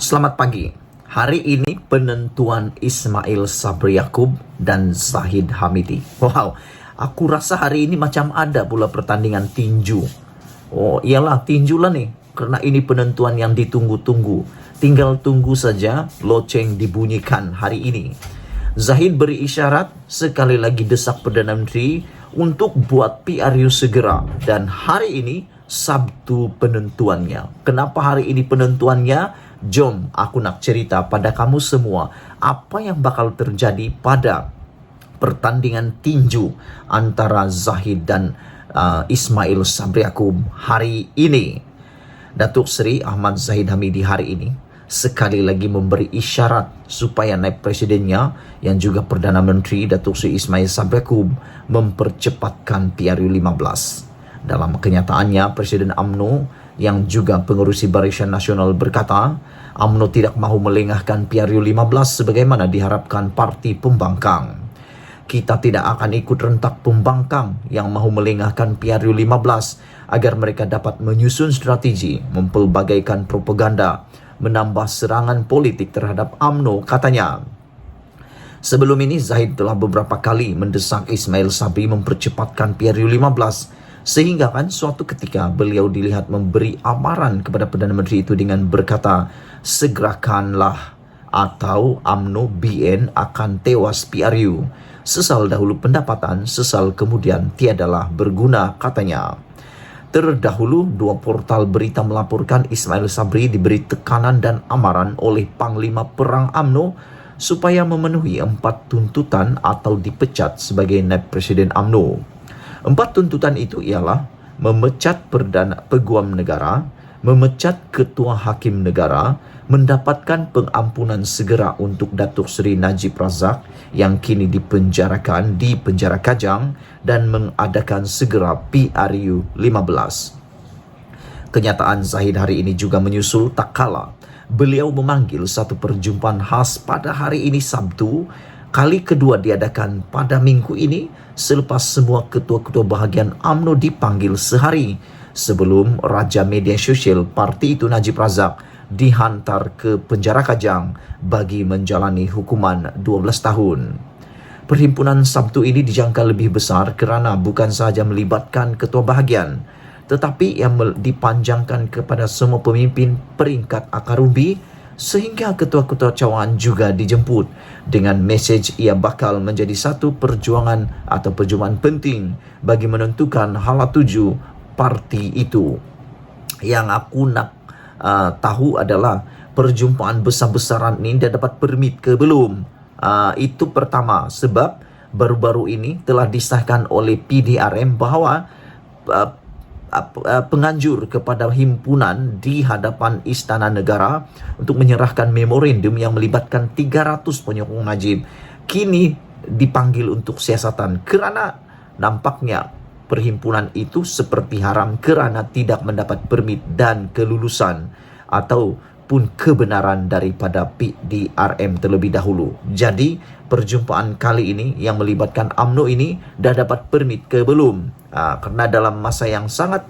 Selamat pagi. Hari ini penentuan Ismail Sabri Yaakob dan Zahid Hamidi. Wow, aku rasa hari ini macam ada pula pertandingan tinju. Oh iyalah, tinju lah nih. Karena ini penentuan yang ditunggu-tunggu. Tinggal tunggu saja loceng dibunyikan hari ini. Zahid beri isyarat sekali lagi desak Perdana Menteri untuk buat PRU segera. Dan hari ini Sabtu penentuannya. Kenapa hari ini penentuannya? Jom aku nak cerita pada kamu semua apa yang bakal terjadi pada pertandingan tinju antara Zahid dan Ismail Sabri Yaakob hari ini. Datuk Seri Ahmad Zahid Hamidi hari ini sekali lagi memberi isyarat supaya naib presidennya yang juga Perdana Menteri Datuk Seri Ismail Sabri Yaakob mempercepatkan PRU 15. Dalam kenyataannya, Presiden UMNO yang juga pengerusi Barisan Nasional berkata, UMNO tidak mahu melengahkan PRU 15 sebagaimana diharapkan parti pembangkang. Kita tidak akan ikut rentak pembangkang yang mahu melengahkan PRU 15 agar mereka dapat menyusun strategi, mempelbagaikan propaganda, menambah serangan politik terhadap UMNO, katanya. Sebelum ini, Zahid telah beberapa kali mendesak Ismail Sabri mempercepatkan PRU 15 sehingga kan suatu ketika beliau dilihat memberi amaran kepada Perdana Menteri itu dengan berkata, segerakanlah atau UMNO BN akan tewas PRU. Sesal dahulu pendapatan, sesal kemudian tiadalah berguna, katanya. Terdahulu, dua portal berita melaporkan Ismail Sabri diberi tekanan dan amaran oleh Panglima Perang UMNO supaya memenuhi 4 tuntutan atau dipecat sebagai naib Presiden UMNO. 4 tuntutan itu ialah memecat Perdana Peguam Negara, memecat Ketua Hakim Negara, mendapatkan pengampunan segera untuk Datuk Seri Najib Razak yang kini dipenjarakan di penjara Kajang dan mengadakan segera PRU 15. Kenyataan Zahid hari ini juga menyusul tak kala beliau memanggil satu perjumpaan khas pada hari ini Sabtu, kali kedua diadakan pada minggu ini selepas semua ketua-ketua bahagian UMNO dipanggil sehari sebelum Raja Media Sosial parti itu Najib Razak dihantar ke penjara Kajang bagi menjalani hukuman 12 tahun. Perhimpunan Sabtu ini dijangka lebih besar kerana bukan sahaja melibatkan ketua bahagian, tetapi yang dipanjangkan kepada semua pemimpin peringkat akar umbi sehingga ketua-ketua cawangan juga dijemput dengan mesej ia bakal menjadi satu perjuangan atau perjumpaan penting bagi menentukan hala tuju parti itu. Yang aku nak tahu adalah perjumpaan besar-besaran ini dah dapat permit ke belum? Itu pertama, sebab baru-baru ini telah disahkan oleh PDRM bahawa penganjur kepada himpunan di hadapan Istana Negara untuk menyerahkan memorandum yang melibatkan 300 penyokong Najib kini dipanggil untuk siasatan kerana nampaknya perhimpunan itu seperti haram kerana tidak mendapat permit dan kelulusan ataupun kebenaran daripada PDRM terlebih dahulu. Jadi perjumpaan kali ini yang melibatkan UMNO ini dah dapat permit ke belum? Karena dalam masa yang sangat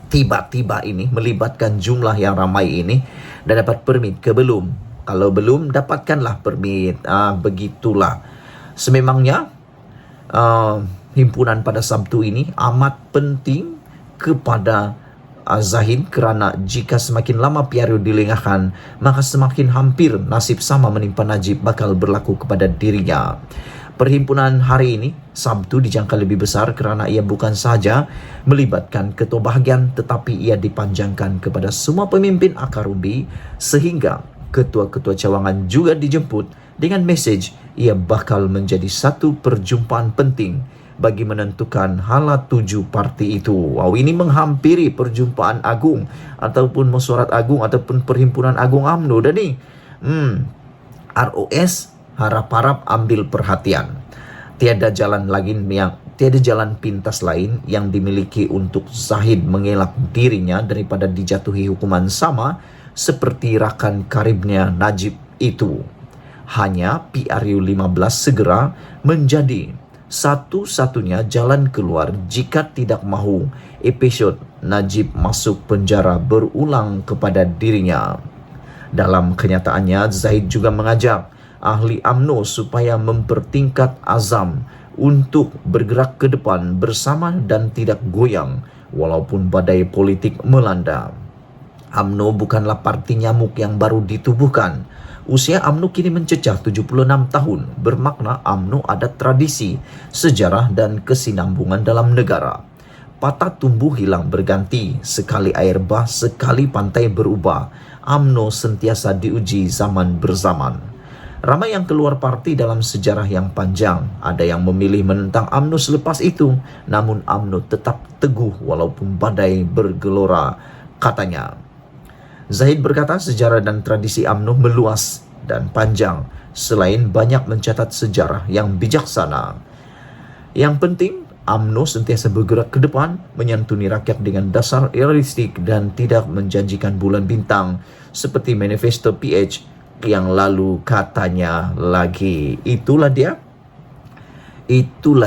tiba-tiba ini melibatkan jumlah yang ramai ini dah dapat permit ke belum? Kalau belum, dapatkanlah permit. Begitulah. Sememangnya himpunan pada Sabtu ini amat penting kepada Zahid kerana jika semakin lama PRU dilengahkan, maka semakin hampir nasib sama menimpa Najib bakal berlaku kepada dirinya. Perhimpunan hari ini, Sabtu, dijangka lebih besar kerana ia bukan sahaja melibatkan ketua bahagian tetapi ia dipanjangkan kepada semua pemimpin akar umbi sehingga ketua-ketua cawangan juga dijemput dengan mesej ia bakal menjadi satu perjumpaan penting bagi menentukan hala tuju parti itu. Wow, ini menghampiri perjumpaan agung ataupun mesyuarat agung ataupun perhimpunan agung UMNO dah ni. ROS harap-harap ambil perhatian. Tiada jalan pintas lain yang dimiliki untuk Zahid mengelak dirinya daripada dijatuhi hukuman sama seperti rakan karibnya Najib itu. Hanya PRU 15 segera menjadi satu-satunya jalan keluar jika tidak mahu episod Najib masuk penjara berulang kepada dirinya. Dalam kenyataannya, Zahid juga mengajak ahli UMNO supaya mempertingkat azam untuk bergerak ke depan bersama dan tidak goyang walaupun badai politik melanda. UMNO bukanlah parti nyamuk yang baru ditubuhkan. Usia UMNO kini mencecah 76 tahun, bermakna UMNO ada tradisi, sejarah dan kesinambungan dalam negara. Patah tumbuh hilang berganti, sekali air bah, sekali pantai berubah. UMNO sentiasa diuji zaman berzaman. Ramai yang keluar parti dalam sejarah yang panjang. Ada yang memilih menentang UMNO selepas itu, namun UMNO tetap teguh walaupun badai bergelora, katanya. Zahid berkata sejarah dan tradisi UMNO meluas dan panjang, selain banyak mencatat sejarah yang bijaksana. Yang penting, UMNO sentiasa bergerak ke depan, menyantuni rakyat dengan dasar realistik dan tidak menjanjikan bulan bintang seperti manifesto PH yang lalu, katanya lagi. Itulah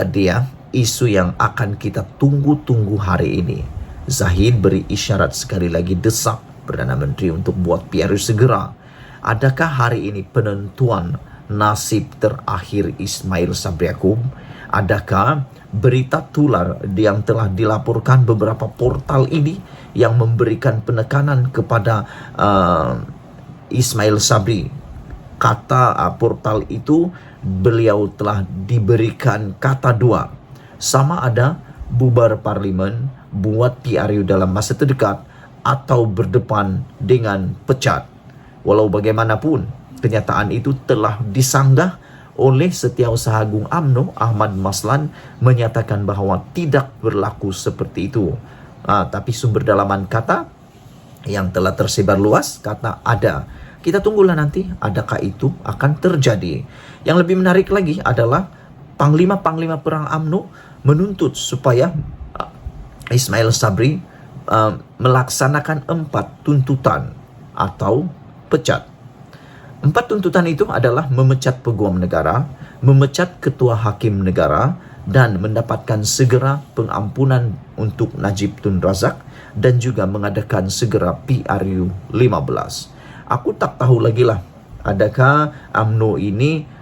dia isu yang akan kita tunggu-tunggu hari ini. Zahid beri isyarat sekali lagi, desak Perdana Menteri untuk buat PRU segera. Adakah hari ini penentuan nasib terakhir Ismail Sabri Yaakob? Adakah berita tular yang telah dilaporkan beberapa portal ini yang memberikan penekanan kepada Ismail Sabri? Kata portal itu, beliau telah diberikan kata dua. Sama ada bubar parlimen, buat PRU dalam masa terdekat, atau berdepan dengan pecat. Walau bagaimanapun, kenyataan itu telah disanggah oleh Setiausaha Agung UMNO Ahmad Maslan, menyatakan bahwa tidak berlaku seperti itu. Tapi sumber dalaman kata yang telah tersebar luas, kata ada. Kita tunggulah nanti adakah itu akan terjadi. Yang lebih menarik lagi adalah panglima-panglima perang UMNO menuntut supaya Ismail Sabri melaksanakan 4 tuntutan atau pecat. 4 tuntutan itu adalah memecat peguam negara, memecat ketua hakim negara, dan mendapatkan segera pengampunan untuk Najib Tun Razak, dan juga mengadakan segera PRU 15. Aku tak tahu lagi lah, adakah UMNO ini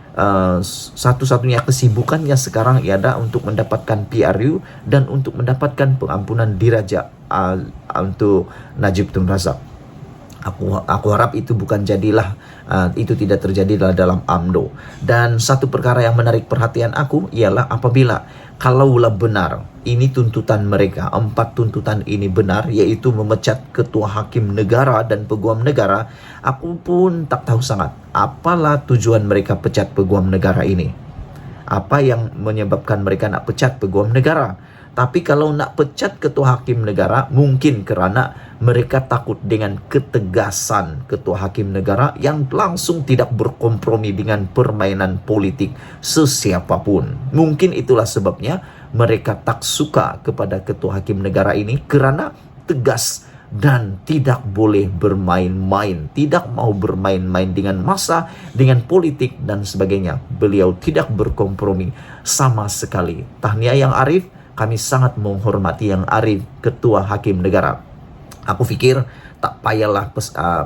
satu-satunya kesibukannya sekarang ialah untuk mendapatkan PRU dan untuk mendapatkan pengampunan diraja untuk Najib Tun Razak. Aku harap itu itu tidak terjadi dalam UMNO. Dan satu perkara yang menarik perhatian aku ialah apabila kalaulah benar ini tuntutan mereka, 4 tuntutan ini benar, yaitu memecat ketua hakim negara dan peguam negara, aku pun tak tahu sangat apalah tujuan mereka pecat peguam negara ini. Apa yang menyebabkan mereka nak pecat peguam negara? Tapi kalau nak pecat ketua hakim negara, mungkin kerana mereka takut dengan ketegasan ketua hakim negara yang langsung tidak berkompromi dengan permainan politik sesiapapun. Mungkin itulah sebabnya mereka tak suka kepada ketua hakim negara ini, kerana tegas dan tidak boleh bermain-main, tidak mau bermain-main dengan massa, dengan politik dan sebagainya. Beliau tidak berkompromi sama sekali. Tahniah Yang Arif, kami sangat menghormati Yang Arif, ketua hakim negara. Aku fikir tak payahlah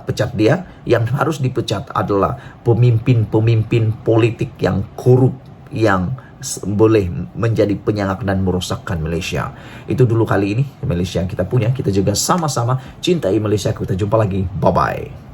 pecat dia. Yang harus dipecat adalah pemimpin-pemimpin politik yang korup, yang boleh menjadi penyangak dan merosakkan Malaysia. Itu dulu kali ini Malaysia yang kita punya. Kita juga sama-sama cintai Malaysia. Kita jumpa lagi. Bye-bye.